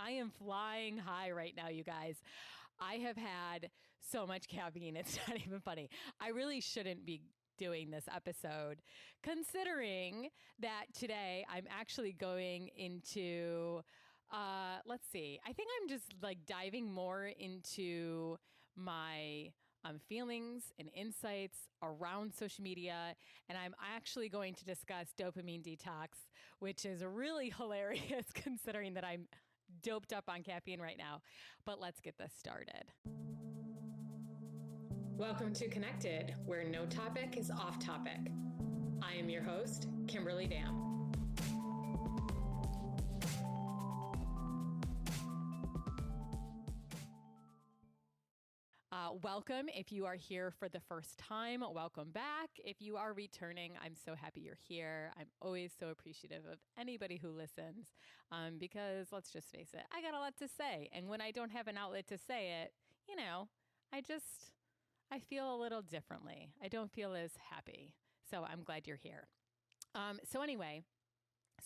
I am flying high right now, you guys. I have had so much caffeine. It's not even funny. I really shouldn't be doing this episode, considering that today I'm actually going into, let's see, I think I'm just like diving more into my feelings and insights around social media. And I'm actually going to discuss dopamine detox, which is really hilarious considering that I'm doped up on caffeine right now. But let's get this started. Welcome to Connected, where no topic is off topic. I am your host, Kimberly Dam. Welcome. If you are here for the first time, welcome back. If you are returning, I'm so happy you're here. I'm always so appreciative of anybody who listens because let's just face it, I got a lot to say. And when I don't have an outlet to say it, I feel a little differently. I don't feel as happy. So I'm glad you're here. So anyway,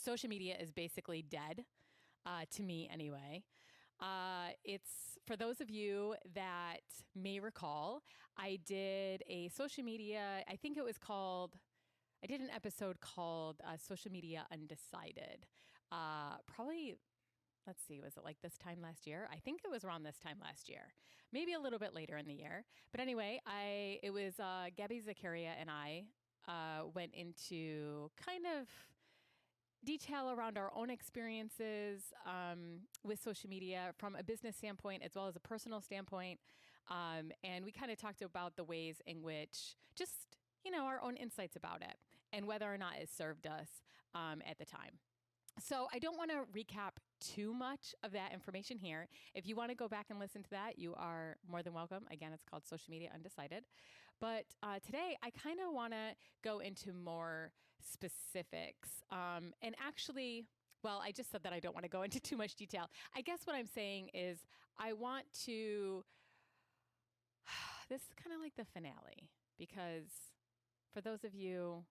social media is basically dead to me anyway. It's for those of you that may recall, I did a social media, I did an episode called Social Media Undecided. Probably, let's see, was it like this time last year? I think it was around this time last year, maybe a little bit later in the year. But anyway, it was Gabby Zakaria and I went into kind of detail around our own experiences with social media from a business standpoint as well as a personal standpoint. And we kind of talked about the ways in which just, our own insights about it and whether or not it served us at the time. So I don't want to recap too much of that information here. If you want to go back and listen to that, you are more than welcome. Again, it's called Social Media Undecided. But today, I kind of want to go into more specifics. And actually, well, I just said that I don't want to go into too much detail. I guess what I'm saying is I want to, this is kind of like the finale, because for those of you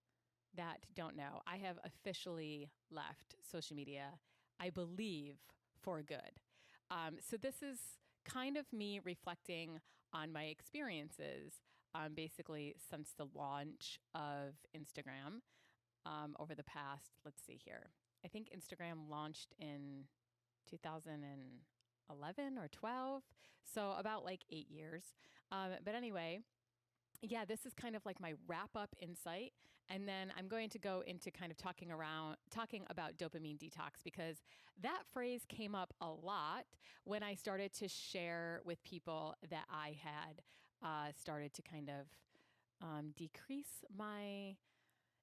that don't know, I have officially left social media, I believe, for good. So this is kind of me reflecting on my experiences, basically since the launch of Instagram over the past, let's see here. I think Instagram launched in 2011 or 12. So about like 8 years. But anyway, yeah, this is kind of like my wrap up insight. And then I'm going to go into kind of talking about dopamine detox, because that phrase came up a lot when I started to share with people that I had started to kind of decrease my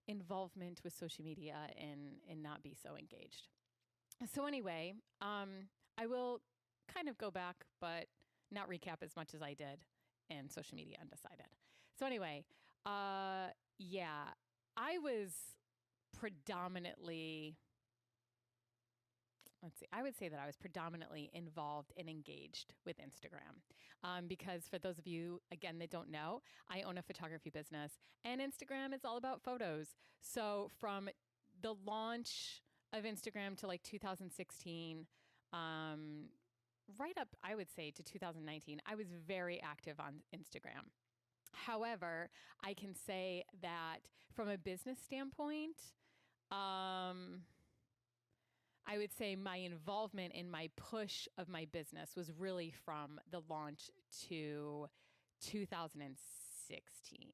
involvement with social media and not be so engaged. So anyway, I will kind of go back, but not recap as much as I did in Social Media Undecided. So anyway, I was predominantly, I would say that I was predominantly involved and engaged with Instagram. Because for those of you, again, that don't know, I own a photography business and Instagram is all about photos. So from the launch of Instagram to like 2016, right up, I would say, to 2019, I was very active on Instagram. However, I can say that from a business standpoint, I would say my involvement in my push of my business was really from the launch to 2016,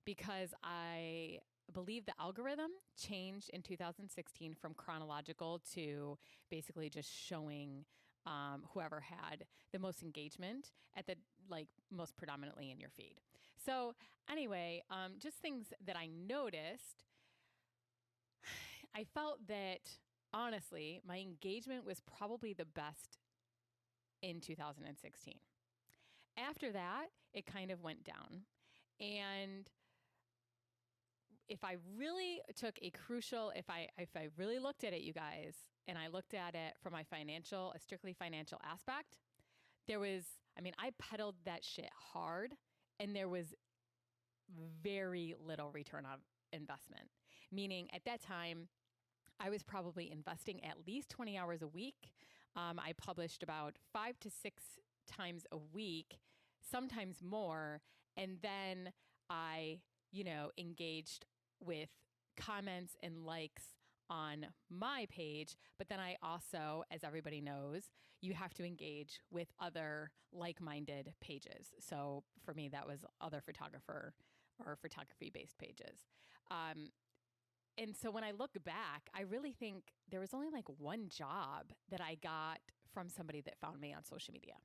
because I believe the algorithm changed in 2016 from chronological to basically just showing whoever had the most engagement at the most predominantly in your feed. So anyway, just things that I noticed, I felt that honestly, my engagement was probably the best in 2016. After that, it kind of went down. And if I really took a crucial, if I really looked at it, you guys, and I looked at it from a strictly financial aspect, I peddled that shit hard, and there was very little return on investment. Meaning at that time, I was probably investing at least 20 hours a week I published about 5 to 6 times a week, sometimes more. And then I, engaged with comments and likes on my page. But then I also, as everybody knows, you have to engage with other like-minded pages. So for me, that was other photographer or photography-based pages. And so when I look back, I really think there was only like one job that I got from somebody that found me on social media.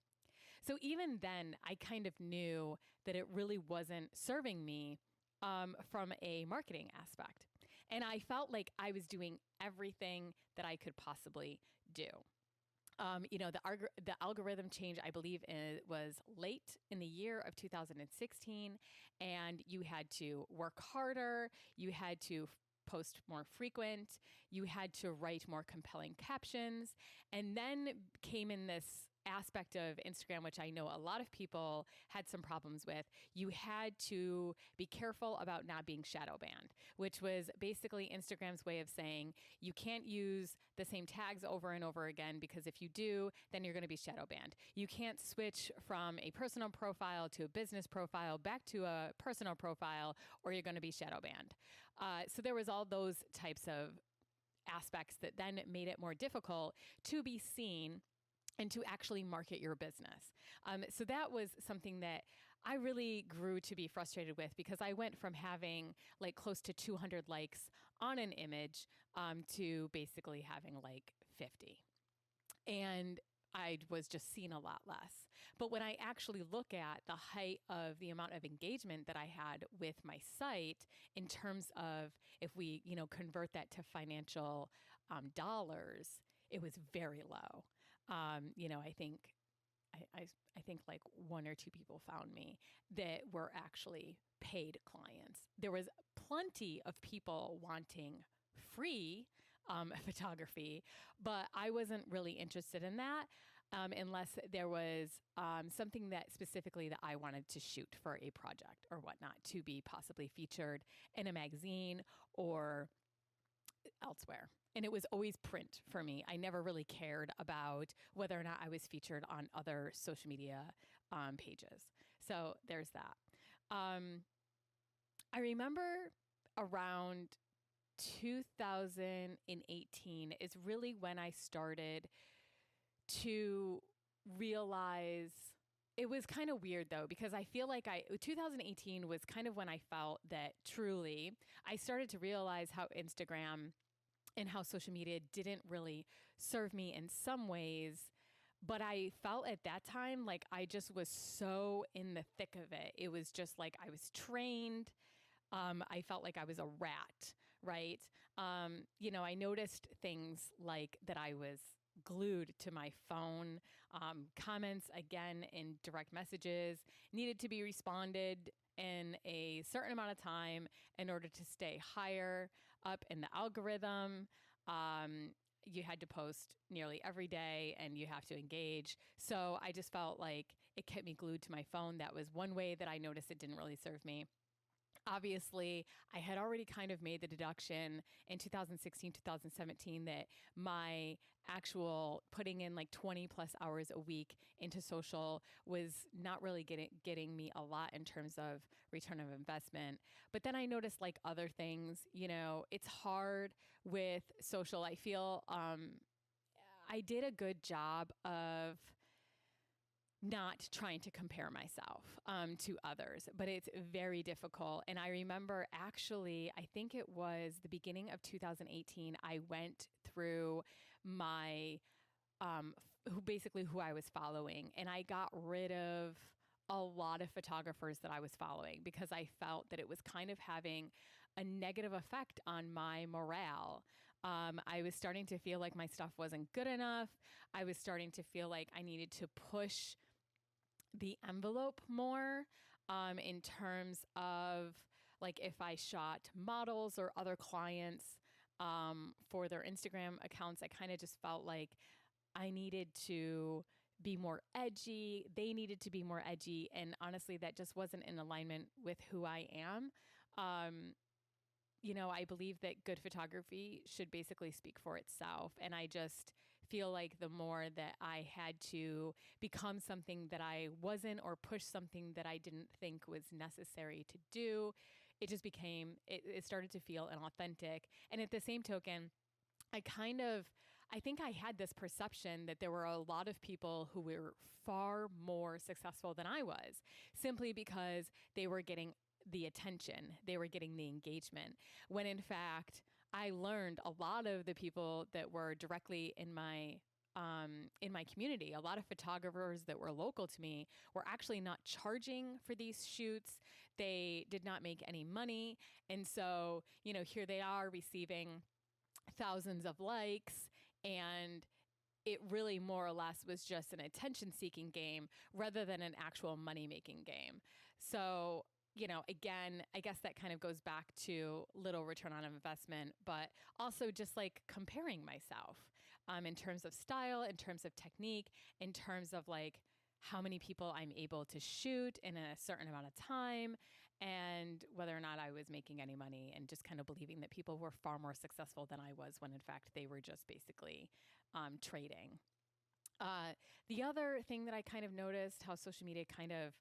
So even then, I kind of knew that it really wasn't serving me from a marketing aspect. And I felt like I was doing everything that I could possibly do. The algorithm change, I believe, was late in the year of 2016, and you had to work harder. You had to post more frequent. You had to write more compelling captions. And then came in this aspect of Instagram, which I know a lot of people had some problems with. You had to be careful about not being shadow banned, which was basically Instagram's way of saying you can't use the same tags over and over again, because if you do, then you're going to be shadow banned. You can't switch from a personal profile to a business profile back to a personal profile, or you're going to be shadow banned. So there was all those types of aspects that then made it more difficult to be seen and to actually market your business. So that was something that I really grew to be frustrated with, because I went from having like close to 200 likes on an image to basically having like 50. And I was just seen a lot less. But when I actually look at the height of the amount of engagement that I had with my site, in terms of if we, convert that to financial dollars, it was very low. I think like 1 or 2 people found me that were actually paid clients. There was plenty of people wanting free photography, but I wasn't really interested in that unless there was something that specifically that I wanted to shoot for a project or whatnot, to be possibly featured in a magazine or elsewhere. And it was always print for me. I never really cared about whether or not I was featured on other social media pages. So there's that. I remember around 2018 is really when I started to realize. It was kind of weird though, because I feel like 2018 was kind of when I felt that truly I started to realize how Instagram and how social media didn't really serve me in some ways. But I felt at that time like I just was so in the thick of it. It was just like I was trained. I felt like I was a rat, right? I noticed things like that I was glued to my phone. Comments, again, in direct messages needed to be responded in a certain amount of time in order to stay higher up in the algorithm. You had to post nearly every day and you have to engage. So I just felt like it kept me glued to my phone. That was one way that I noticed it didn't really serve me. Obviously, I had already kind of made the deduction in 2016, 2017 that my actual putting in like 20 plus hours a week into social was not really getting me a lot in terms of return of investment. But then I noticed like other things, it's hard with social. I feel I did a good job of not trying to compare myself to others, but it's very difficult. And I remember actually, I think it was the beginning of 2018, I went through my, who I was following, and I got rid of a lot of photographers that I was following, because I felt that it was kind of having a negative effect on my morale. I was starting to feel like my stuff wasn't good enough. I was starting to feel like I needed to push the envelope more in terms of like if I shot models or other clients for their Instagram accounts, I kind of just felt like I needed to be more edgy. They needed to be more edgy. And honestly, that just wasn't in alignment with who I am. I believe that good photography should basically speak for itself. And I just feel like the more that I had to become something that I wasn't or push something that I didn't think was necessary to do, it just became, it started to feel inauthentic. And at the same token, I think I had this perception that there were a lot of people who were far more successful than I was, simply because they were getting the attention, they were getting the engagement. When in fact, I learned a lot of the people that were directly in my community, a lot of photographers that were local to me were actually not charging for these shoots. They did not make any money. And so, here they are receiving thousands of likes, and it really more or less was just an attention seeking game rather than an actual money making game. So, again, I guess that kind of goes back to little return on investment, but also just like comparing myself in terms of style, in terms of technique, in terms of like how many people I'm able to shoot in a certain amount of time, and whether or not I was making any money, and just kind of believing that people were far more successful than I was when in fact they were just basically trading. The other thing that I kind of noticed how social media kind of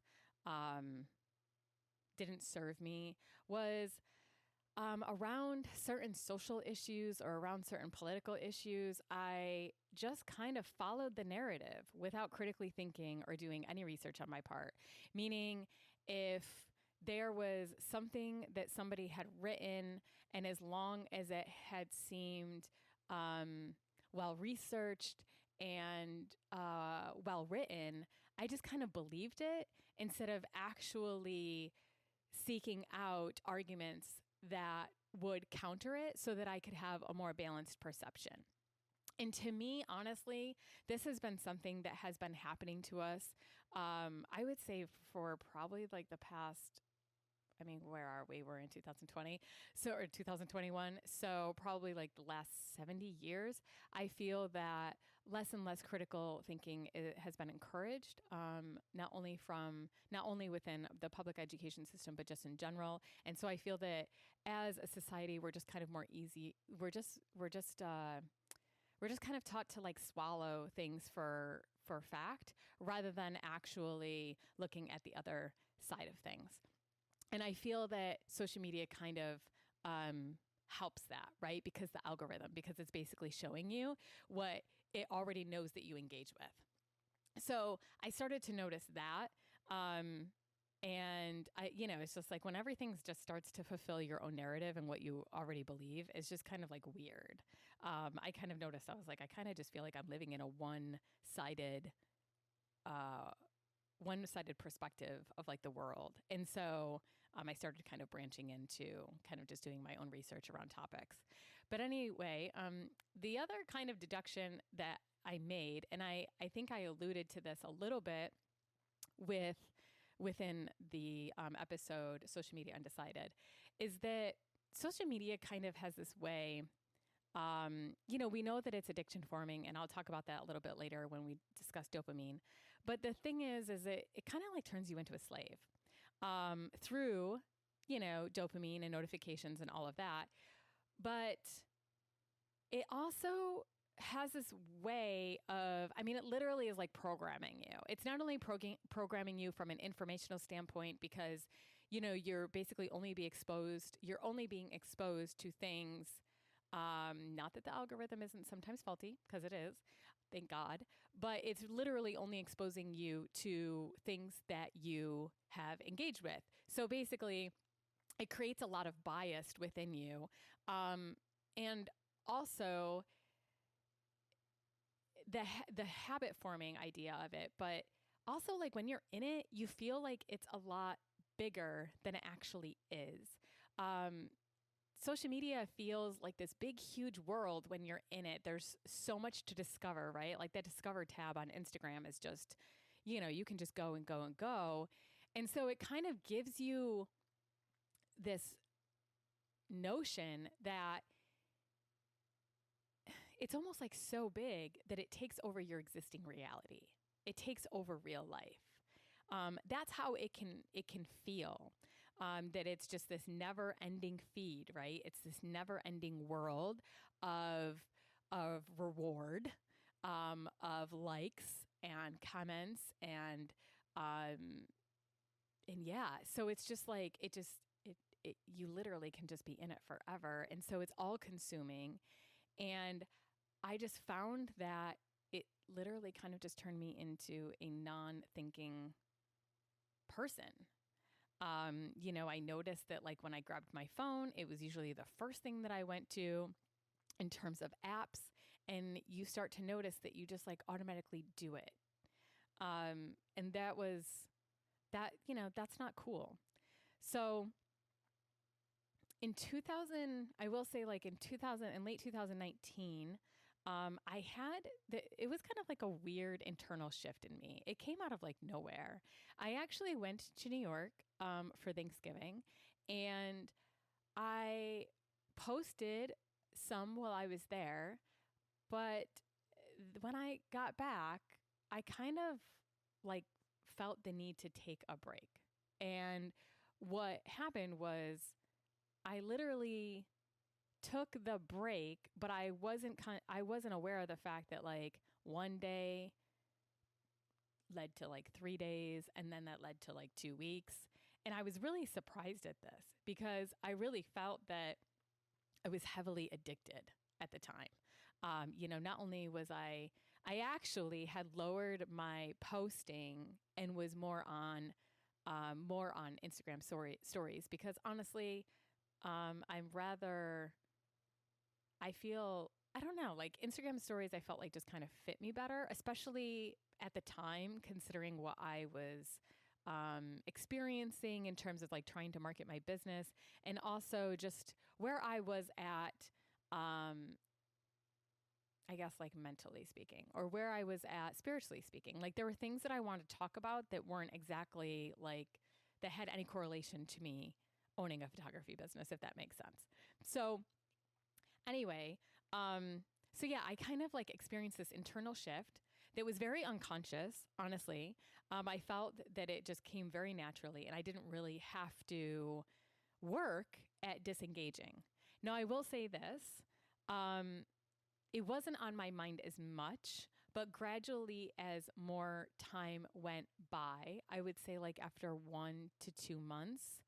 didn't serve me was around certain social issues or around certain political issues, I just kind of followed the narrative without critically thinking or doing any research on my part. Meaning, if there was something that somebody had written, and as long as it had seemed well researched and well written, I just kind of believed it instead of actually seeking out arguments that would counter it so that I could have a more balanced perception. And to me, honestly, this has been something that has been happening to us, I would say for probably like the past, where are we? We're in 2020, or 2021. So probably like the last 70 years, I feel that less and less critical thinking has been encouraged, not only within the public education system, but just in general. And so I feel that as a society, we're just kind of more easy. We're just kind of taught to like swallow things for fact rather than actually looking at the other side of things. And I feel that social media kind of helps that, right? Because it's basically showing you what it already knows that you engage with. So I started to notice that. And it's just like when everything just starts to fulfill your own narrative and what you already believe, it's just kind of like weird. I kind of noticed, I was like, I kind of just feel like I'm living in a one-sided perspective of like the world. And so I started kind of branching into kind of just doing my own research around topics. But anyway, the other kind of deduction that I made, and I think I alluded to this a little bit within the episode Social Media Undecided, is that social media kind of has this way, we know that it's addiction forming, and I'll talk about that a little bit later when we discuss dopamine. But the thing is it kind of like turns you into a slave through, dopamine and notifications and all of that. But it also has this way of, it literally is like programming you. It's not only programming you from an informational standpoint because, you're basically only being exposed to things. Not that the algorithm isn't sometimes faulty, because it is, thank God, but it's literally only exposing you to things that you have engaged with. So basically, it creates a lot of bias within you. And also the habit forming idea of it, but also like when you're in it, you feel like it's a lot bigger than it actually is. Social media feels like this big, huge world when you're in it. There's so much to discover, right? Like that Discover tab on Instagram is just, you can just go and go and go. And so it kind of gives you this notion that it's almost like so big that it takes over your existing reality. It takes over real life. That's how it can feel. That it's just this never-ending feed, right? It's this never-ending world of reward, of likes and comments and yeah, so it's just like you literally can just be in it forever, and so it's all consuming. And I just found that it literally kind of just turned me into a non-thinking person. I noticed that like when I grabbed my phone, it was usually the first thing that I went to in terms of apps, and you start to notice that you just like automatically do it. And that was that, that's not cool. So in 2000, I will say like in 2000 in late 2019, it was kind of like a weird internal shift in me. It came out of like nowhere. I actually went to New York for Thanksgiving, and I posted some while I was there, but when I got back, I kind of like felt the need to take a break. And what happened was I literally took the break, but I wasn't aware of the fact that like one day led to like 3 days, and then that led to like 2 weeks. And I was really surprised at this because I really felt that I was heavily addicted at the time. Not only was I actually had lowered my posting and was more on Instagram stories because honestly, I'm rather, I feel, I don't know, like Instagram stories, I felt like just kind of fit me better, especially at the time, considering what I was experiencing in terms of like trying to market my business and also just where I was at, I guess like mentally speaking, or where I was at spiritually speaking. Like there were things that I wanted to talk about that weren't exactly like that had any correlation to me owning a photography business, if that makes sense. So anyway, so yeah, I kind of like experienced this internal shift that was very unconscious, honestly. I felt that it just came very naturally and I didn't really have to work at disengaging. Now, I will say this. It wasn't on my mind as much, but gradually as more time went by, I would say like after 1 to 2 months,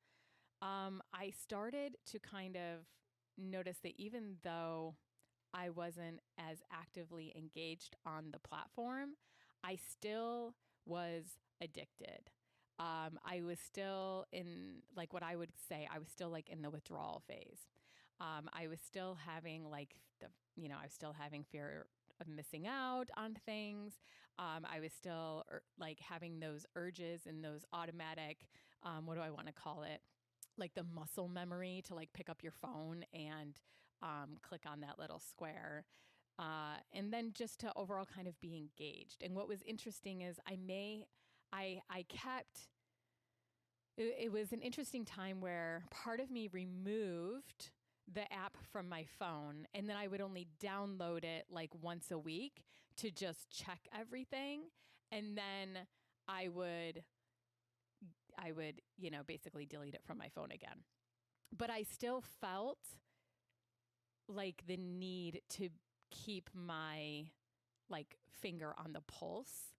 I started to kind of notice that even though I wasn't as actively engaged on the platform, I still was addicted. I was still in like what I would say, I was still like in the withdrawal phase. I was still having like I was still having fear of missing out on things. I was still like having those urges and those automatic, what do I want to call it? Like the muscle memory to like pick up your phone and click on that little square. And then just to overall kind of be engaged. And what was interesting is I kept, it was an interesting time where part of me removed the app from my phone and then I would only download it like once a week to just check everything. And then I would, basically delete it from my phone again. But I still felt like the need to keep my like finger on the pulse.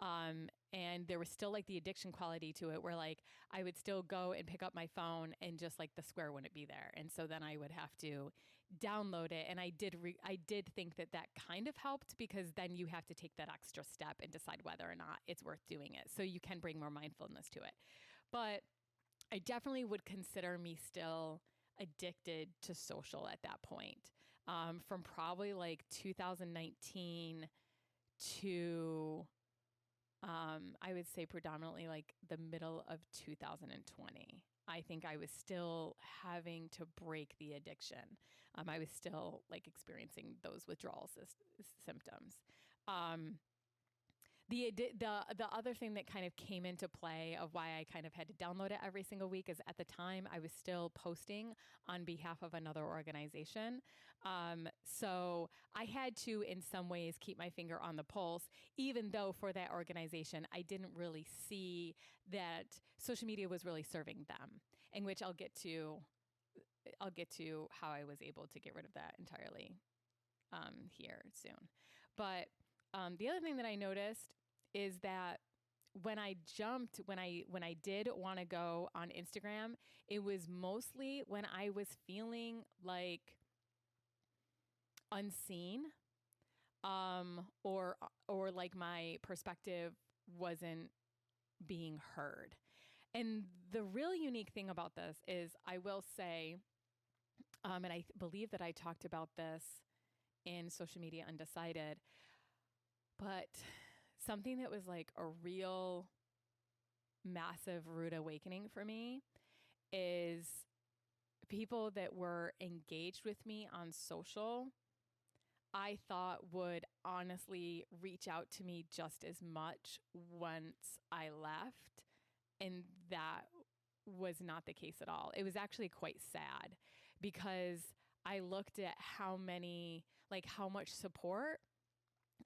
And there was still like the addiction quality to it where like I would still go and pick up my phone and just like the square wouldn't be there. And so then I would have to download it. And I did think that that kind of helped because then you have to take that extra step and decide whether or not it's worth doing it. So you can bring more mindfulness to it. But I definitely would consider me still addicted to social at that point. From probably like 2019 to I would say predominantly like the middle of 2020. I think I was still having to break the addiction. I was still like experiencing those withdrawal symptoms. The other thing that kind of came into play of why I kind of had to download it every single week is at the time I was still posting on behalf of another organization. So I had to, in some ways, keep my finger on the pulse, even though for that organization, I didn't really see that social media was really serving them, in which I'll get to how I was able to get rid of that entirely here soon. But the other thing that I noticed is that when I did want to go on Instagram, it was mostly when I was feeling like unseen, or like my perspective wasn't being heard. And the real unique thing about this is, I will say, and I believe that I talked about this in Social Media Undecided, but something that was like a real massive rude awakening for me is people that were engaged with me on social, I thought would honestly reach out to me just as much once I left. And that was not the case at all. It was actually quite sad, because I looked at how much support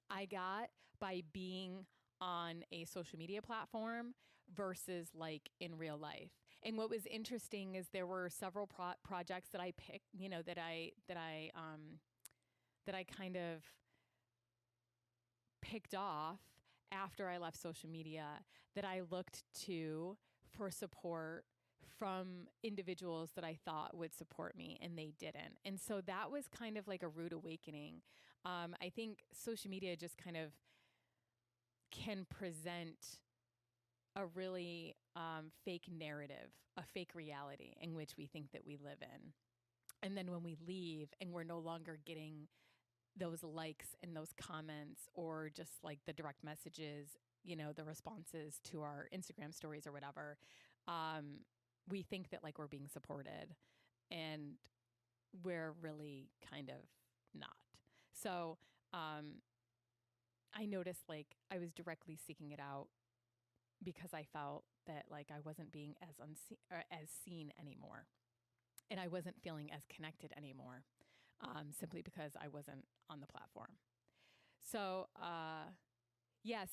I got by being on a social media platform versus like in real life. And what was interesting is there were several projects that I picked, that I kind of picked off after I left social media, that I looked to for support from individuals that I thought would support me, and they didn't. And so that was kind of like a rude awakening. I think social media just kind of can present a really fake narrative, a fake reality in which we think that we live in. And then when we leave and we're no longer getting those likes and those comments, or just like the direct messages, the responses to our Instagram stories or whatever, we think that like we're being supported, and we're really kind of not. So I noticed like I was directly seeking it out because I felt that like I wasn't being as unseen or as seen anymore, and I wasn't feeling as connected anymore, simply because I wasn't on the platform. So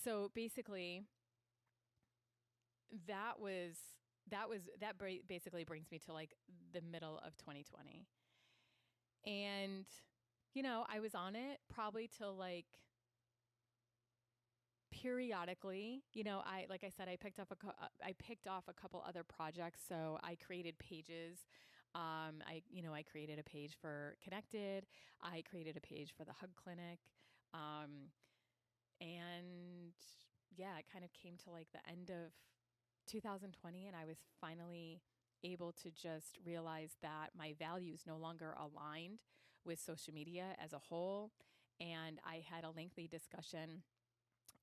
so basically that basically brings me to like the middle of 2020. And, I was on it probably till like periodically, like I said, I picked off a couple other projects. So I created pages. I created a page for Connected. I created a page for the Hug Clinic. And yeah, it kind of came to like the end of 2020, and I was finally able to just realize that my values no longer aligned with social media as a whole. And I had a lengthy discussion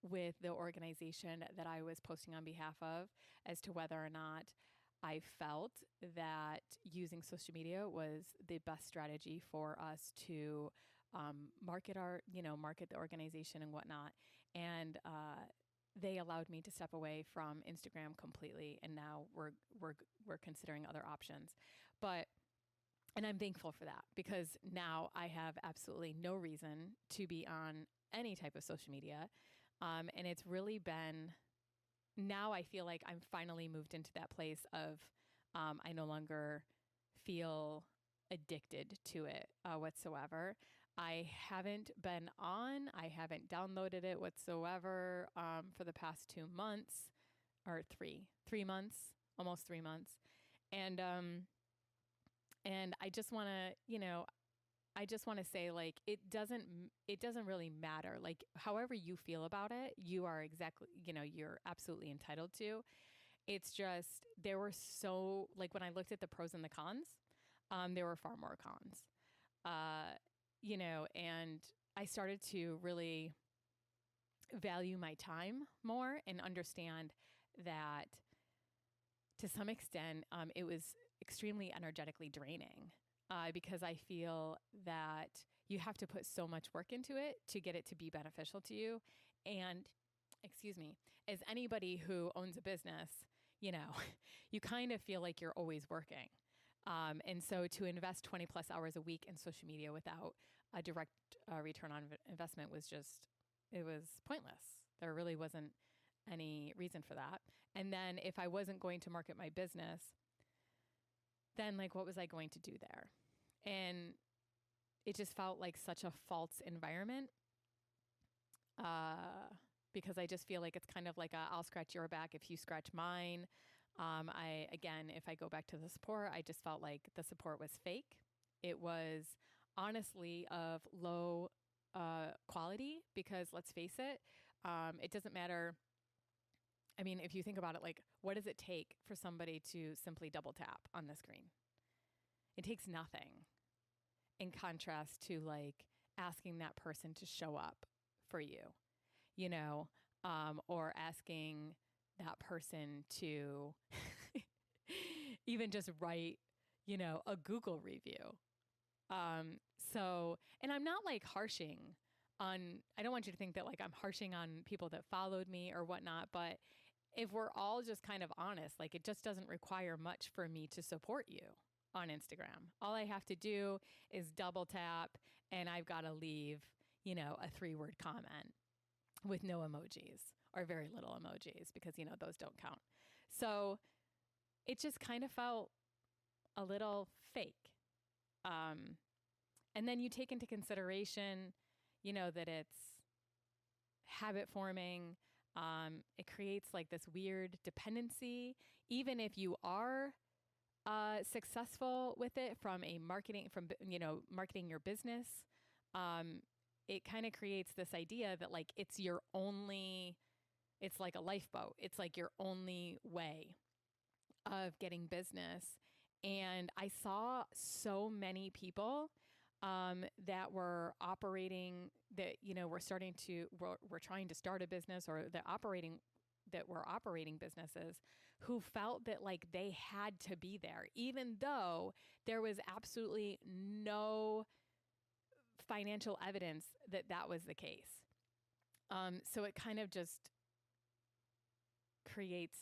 with the organization that I was posting on behalf of as to whether or not I felt that using social media was the best strategy for us to market the organization and whatnot. And they allowed me to step away from Instagram completely, and now we're considering other options. And I'm thankful for that, because now I have absolutely no reason to be on any type of social media. And it's really been, now I feel like I'm finally moved into that place of I no longer feel addicted to it whatsoever. I haven't been on, I haven't downloaded it whatsoever for the past 2 months, or 3 months, almost 3 months. And I just want to, say, like, it doesn't really matter. Like, however you feel about it, you are exactly, you're absolutely entitled to. It's just, there were like, when I looked at the pros and the cons, there were far more cons. And I started to really value my time more and understand that to some extent, it was extremely energetically draining, because I feel that you have to put so much work into it to get it to be beneficial to you. And as anybody who owns a business, you kind of feel like you're always working. And so to invest 20 plus hours a week in social media without a direct return on investment it was pointless. There really wasn't any reason for that. And then if I wasn't going to market my business, then like, what was I going to do there? And it just felt like such a false environment. because I just feel like it's kind of like I'll scratch your back if you scratch mine. Again, if I go back to the support, I just felt like the support was fake. It was honestly of low quality because let's face it, it doesn't matter. I mean, if you think about it, like, what does it take for somebody to simply double tap on the screen? It takes nothing in contrast to like asking that person to show up for you, you know, or asking that person to even just write, a Google review. And I'm not like harshing on, I don't want you to think that like I'm harshing on people that followed me or whatnot, but if we're all just kind of honest, like it just doesn't require much for me to support you on Instagram. All I have to do is double tap and I've got to leave, a 3-word comment with no emojis or very little emojis because, those don't count. So it just kind of felt a little fake. And then you take into consideration, that it's habit forming. It creates like this weird dependency, even if you are successful with it from marketing your business. It kind of creates this idea that like it's like a lifeboat. It's like your only way of getting business. And I saw so many people that were operating that, were trying to start a business or that were operating businesses who felt that like they had to be there, even though there was absolutely no financial evidence that that was the case. So it kind of just creates,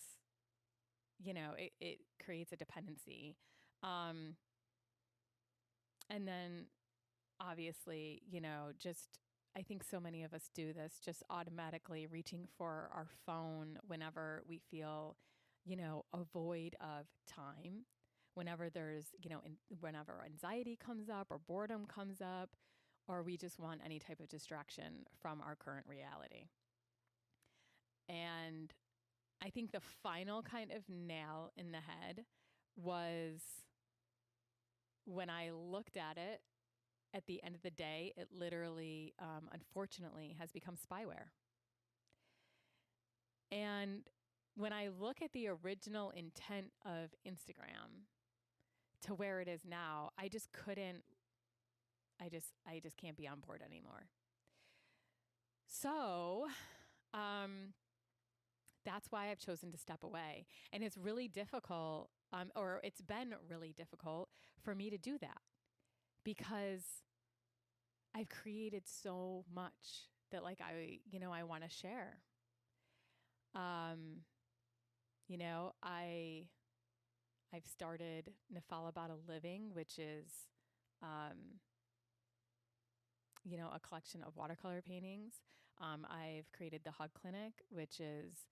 it creates a dependency. And then obviously, just I think so many of us do this, just automatically reaching for our phone whenever we feel, a void of time, whenever there's, whenever anxiety comes up or boredom comes up, or we just want any type of distraction from our current reality. And I think the final kind of nail in the head was when I looked at it. At the end of the day, it literally, unfortunately, has become spyware. And when I look at the original intent of Instagram to where it is now, I just can't be on board anymore. So, that's why I've chosen to step away. And it's really difficult, or it's been really difficult for me to do that because I've created so much that like I want to share. I've started Nafal About a Living, which is, a collection of watercolor paintings. I've created the Hug Clinic, which is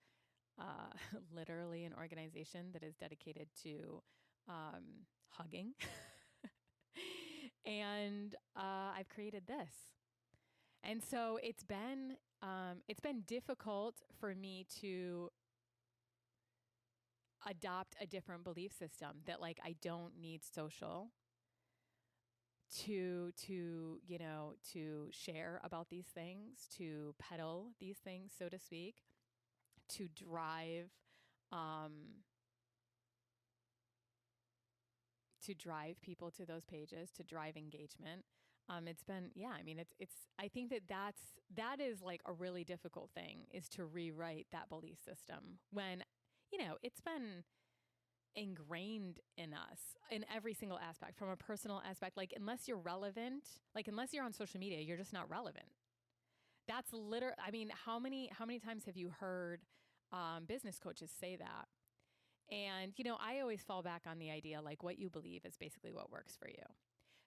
literally an organization that is dedicated to hugging. And I've created this. And so it's been difficult for me to adopt a different belief system that like I don't need social to share about these things, to peddle these things, so to speak, to drive people to those pages, to drive engagement. It's been, I think that is like a really difficult thing, is to rewrite that belief system when, it's been ingrained in us in every single aspect, from a personal aspect. Like, unless you're relevant, like unless you're on social media, you're just not relevant. That's how many times have you heard business coaches say that? And, I always fall back on the idea, like what you believe is basically what works for you.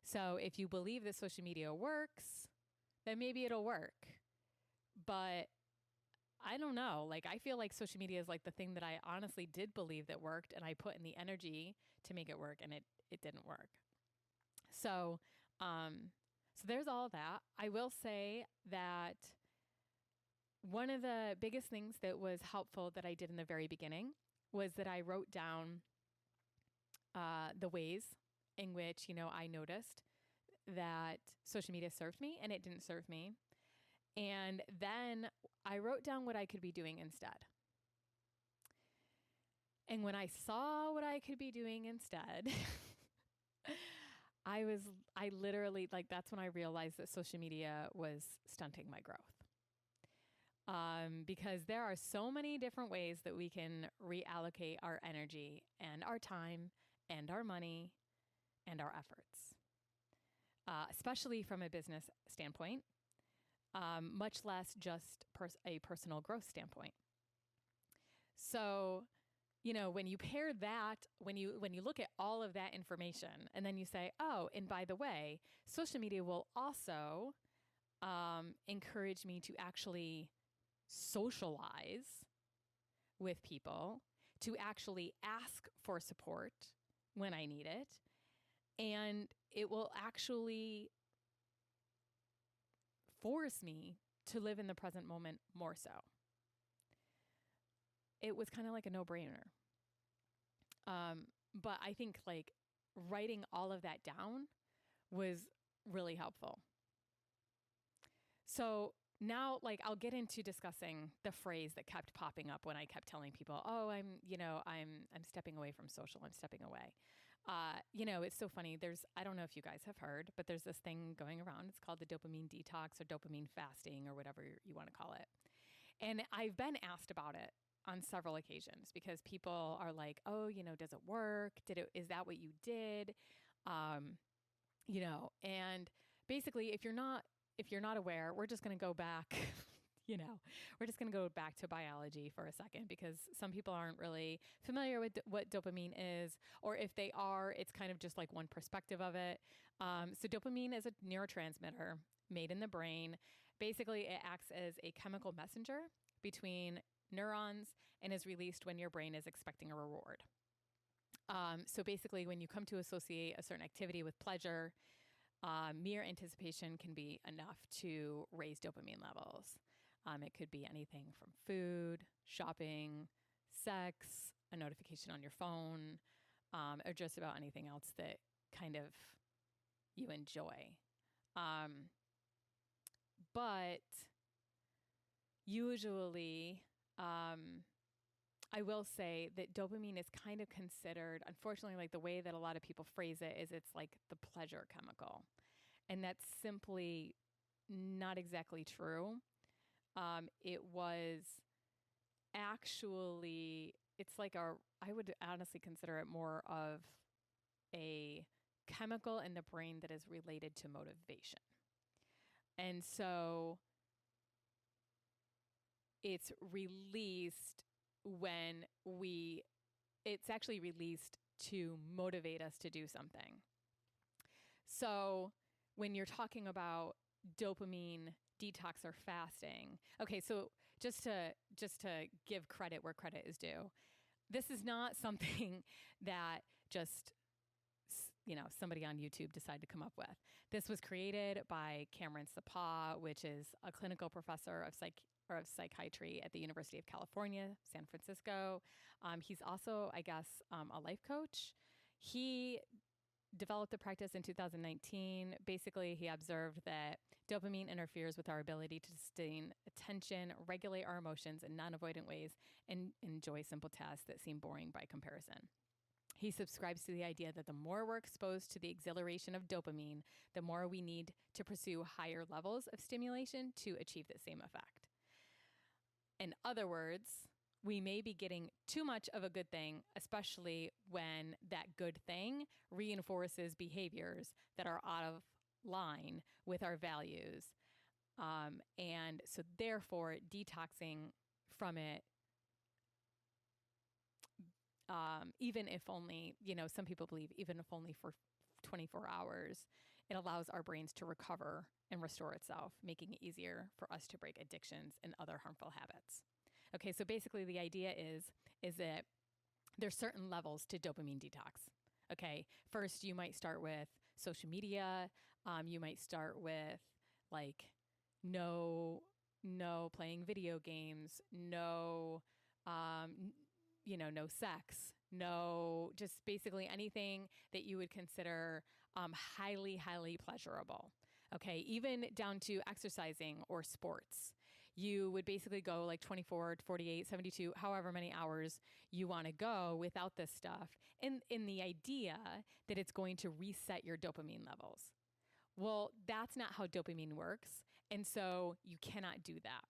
So if you believe that social media works, then maybe it'll work. But I don't know. Like, I feel like social media is like the thing that I honestly did believe that worked, and I put in the energy to make it work, and it didn't work. So, so there's all that. I will say that one of the biggest things that was helpful that I did in the very beginning was that I wrote down the ways in which, I noticed that social media served me and it didn't serve me. And then I wrote down what I could be doing instead. And when I saw what I could be doing instead, I literally, like, that's when I realized that social media was stunting my growth. Because there are so many different ways that we can reallocate our energy and our time and our money and our efforts, especially from a business standpoint, much less just a personal growth standpoint. So, when you pair that, when you look at all of that information, and then you say, oh, and by the way, social media will also encourage me to actually socialize with people, to actually ask for support when I need it, and it will actually force me to live in the present moment more so. It was kind of like a no-brainer. But I think like writing all of that down was really helpful. So now, like, I'll get into discussing the phrase that kept popping up when I kept telling people, oh, I'm stepping away from social. I'm stepping away. It's so funny. I don't know if you guys have heard, but there's this thing going around. It's called the dopamine detox or dopamine fasting or whatever you want to call it. And I've been asked about it on several occasions because people are like, oh, does it work? Is that what you did? And basically if you're not aware, we're just going to go back, we're just going to go back to biology for a second because some people aren't really familiar with what dopamine is, or if they are, it's kind of just like one perspective of it. So dopamine is a neurotransmitter made in the brain. Basically, it acts as a chemical messenger between neurons and is released when your brain is expecting a reward. So basically, when you come to associate a certain activity with pleasure, mere anticipation can be enough to raise dopamine levels. It could be anything from food, shopping, sex, a notification on your phone, or just about anything else that kind of you enjoy. But usually, I will say that dopamine is kind of considered, unfortunately, like the way that a lot of people phrase it is it's like the pleasure chemical. And that's simply not exactly true. It was actually, I would honestly consider it more of a chemical in the brain that is related to motivation. And so it's released it's actually released to motivate us to do something. So when you're talking about dopamine detox or fasting, okay, so just to give credit where credit is due, this is not something that just somebody on YouTube decided to come up with. This was created by Cameron Sapa, which is a clinical professor of psychiatry at the University of California, San Francisco. He's also, I guess, a life coach. He developed the practice in 2019. Basically, he observed that dopamine interferes with our ability to sustain attention, regulate our emotions in non-avoidant ways, and enjoy simple tasks that seem boring by comparison. He subscribes to the idea that the more we're exposed to the exhilaration of dopamine, the more we need to pursue higher levels of stimulation to achieve the same effect. In other words, we may be getting too much of a good thing, especially when that good thing reinforces behaviors that are out of line with our values. And so therefore, detoxing from it, even if only, some people believe even if only for 24 hours, it allows our brains to recover and restore itself, making it easier for us to break addictions and other harmful habits. Okay, so basically the idea is that there's certain levels to dopamine detox. Okay, first you might start with social media. You might start with like no no playing video games, no, no sex, no, just basically anything that you would consider highly, highly pleasurable. Okay, even down to exercising or sports. You would basically go like 24, 48, 72, however many hours you want to go without this stuff, in the idea that it's going to reset your dopamine levels. Well, that's not how dopamine works. And so you cannot do that.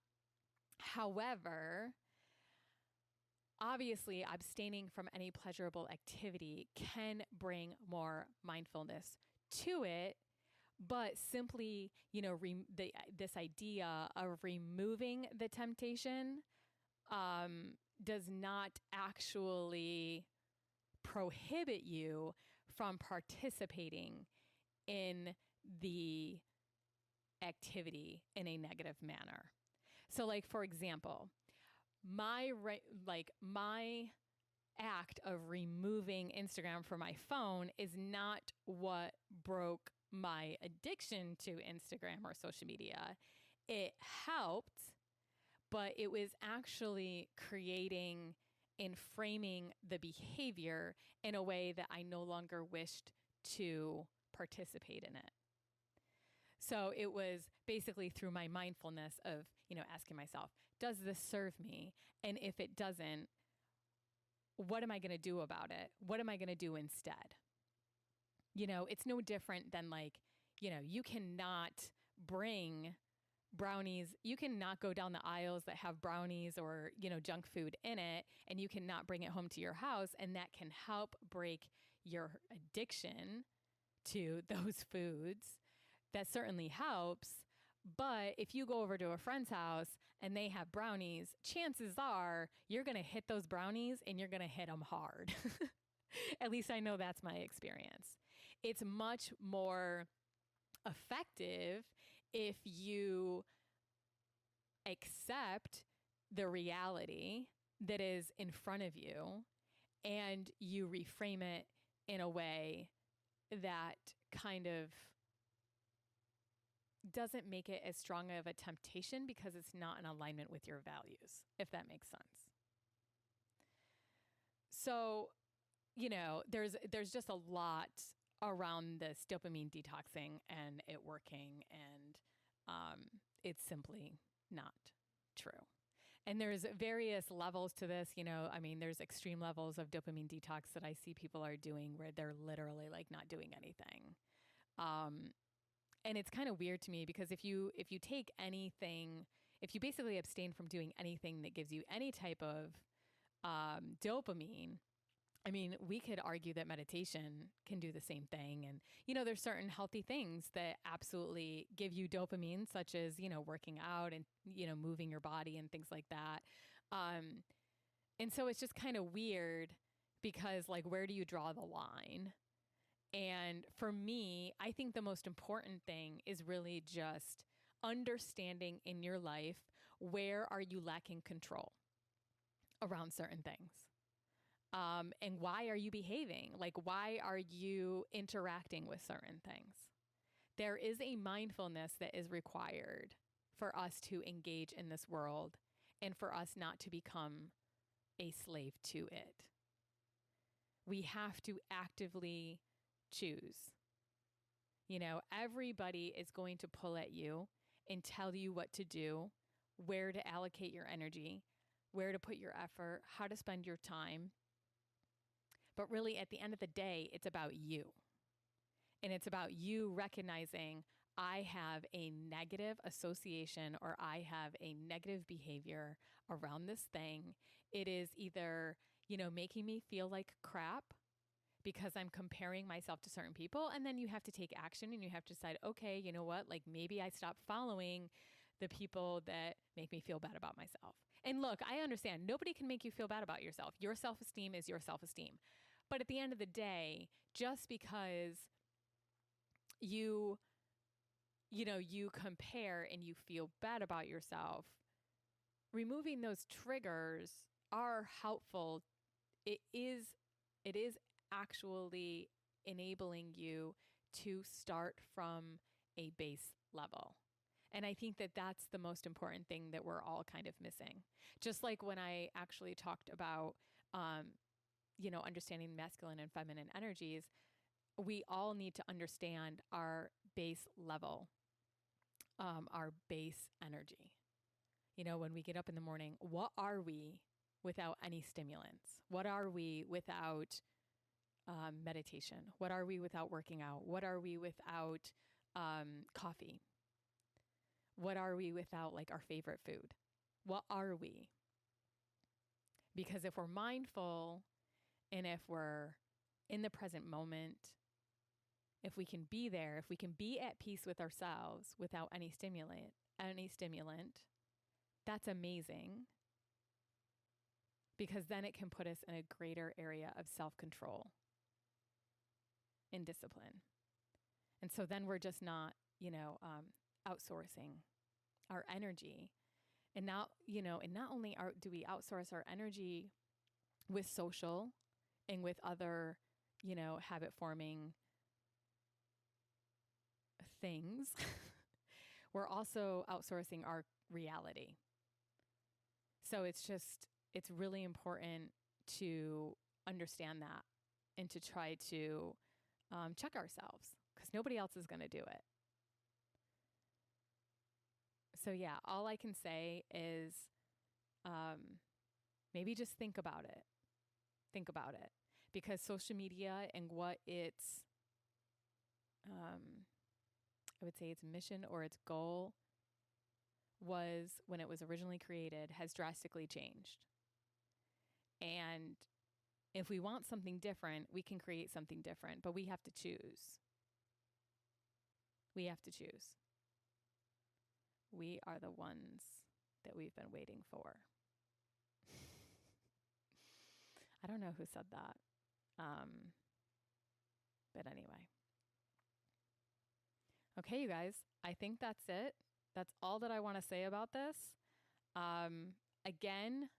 However, obviously, abstaining from any pleasurable activity can bring more mindfulness to it, but simply, this idea of removing the temptation does not actually prohibit you from participating in the activity in a negative manner. So, like, for example, my act of removing Instagram from my phone is not what broke my addiction to Instagram or social media. It helped, but it was actually creating and framing the behavior in a way that I no longer wished to participate in it. So it was basically through my mindfulness of, asking myself, does this serve me? And if it doesn't, what am I going to do about it? What am I going to do instead? It's no different than you cannot bring brownies. You cannot go down the aisles that have brownies or, junk food in it, and you cannot bring it home to your house. And that can help break your addiction to those foods. That certainly helps. But if you go over to a friend's house and they have brownies, chances are you're going to hit those brownies and you're going to hit them hard. At least I know that's my experience. It's much more effective if you accept the reality that is in front of you and you reframe it in a way that kind of doesn't make it as strong of a temptation because it's not in alignment with your values, if that makes sense. So, there's just a lot around this dopamine detoxing and it working, and it's simply not true. And there's various levels to this, there's extreme levels of dopamine detox that I see people are doing where they're literally like not doing anything. And it's kind of weird to me because if you take anything, if you basically abstain from doing anything that gives you any type of dopamine, we could argue that meditation can do the same thing. And, there's certain healthy things that absolutely give you dopamine, such as, working out and, moving your body and things like that. And so it's just kind of weird because, like, where do you draw the line? And for me, I think the most important thing is really just understanding in your life, where are you lacking control around certain things? And why are you behaving? Like, why are you interacting with certain things? There is a mindfulness that is required for us to engage in this world and for us not to become a slave to it. We have to actively choose. Everybody is going to pull at you and tell you what to do, where to allocate your energy, where to put your effort, how to spend your time. But really, at the end of the day, it's about you. And it's about you recognizing, I have a negative association or I have a negative behavior around this thing. It is either, making me feel like crap because I'm comparing myself to certain people. And then you have to take action and you have to decide, okay, you know what? Like, maybe I stop following the people that make me feel bad about myself. And look, I understand nobody can make you feel bad about yourself. Your self-esteem is your self-esteem. But at the end of the day, just because you compare and you feel bad about yourself, removing those triggers are helpful. It is actually enabling you to start from a base level. And I think that that's the most important thing that we're all kind of missing. Just like when I actually talked about, understanding masculine and feminine energies, we all need to understand our base level, our base energy. When we get up in the morning, what are we without any stimulants? What are we without meditation? What are we without working out? What are we without coffee? What are we without like our favorite food? What are we? Because if we're mindful and if we're in the present moment, if we can be there, if we can be at peace with ourselves without any stimulant, that's amazing. Because then it can put us in a greater area of self-control and discipline. And so then we're just not, outsourcing our energy. And now, and not only do we outsource our energy with social and with other, habit forming things, we're also outsourcing our reality. So it's really important to understand that and to try to check ourselves, because nobody else is going to do it. So yeah, all I can say is maybe just think about it. Think about it. Because social media and what its, I would say its mission or its goal was when it was originally created has drastically changed. And if we want something different, we can create something different, but we have to choose. We have to choose. We are the ones that we've been waiting for. I don't know who said that. But anyway. Okay, you guys, I think that's it. That's all that I want to say about this. Again,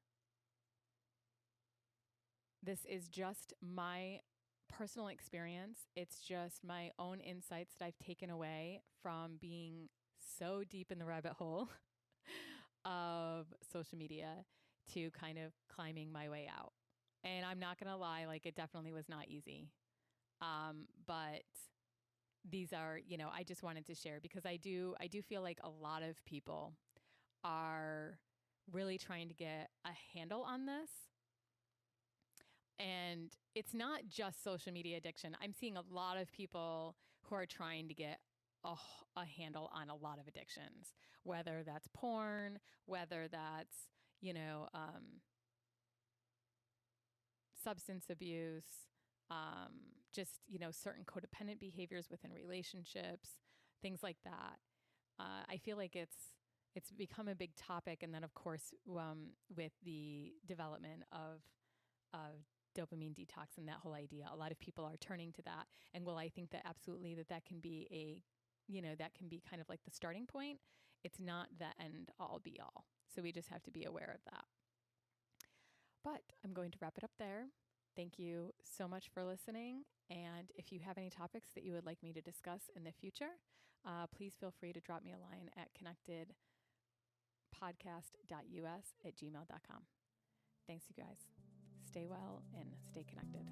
this is just my personal experience. It's just my own insights that I've taken away from being so deep in the rabbit hole of social media to kind of climbing my way out. And I'm not going to lie, like it definitely was not easy. But these are, I just wanted to share because I do feel like a lot of people are really trying to get a handle on this. And it's not just social media addiction. I'm seeing a lot of people who are trying to get a handle on a lot of addictions, whether that's porn, whether that's, substance abuse, just, certain codependent behaviors within relationships, things like that. I feel like it's become a big topic. And then, of course, with the development of dopamine detox and that whole idea, a lot of people are turning to that. And well, I think that absolutely that can be that can be kind of like the starting point. It's not the end all be all. So we just have to be aware of that. But I'm going to wrap it up there. Thank you so much for listening. And if you have any topics that you would like me to discuss in the future, please feel free to drop me a line at connectedpodcast.us@gmail.com. Thanks, you guys. Stay well and stay connected.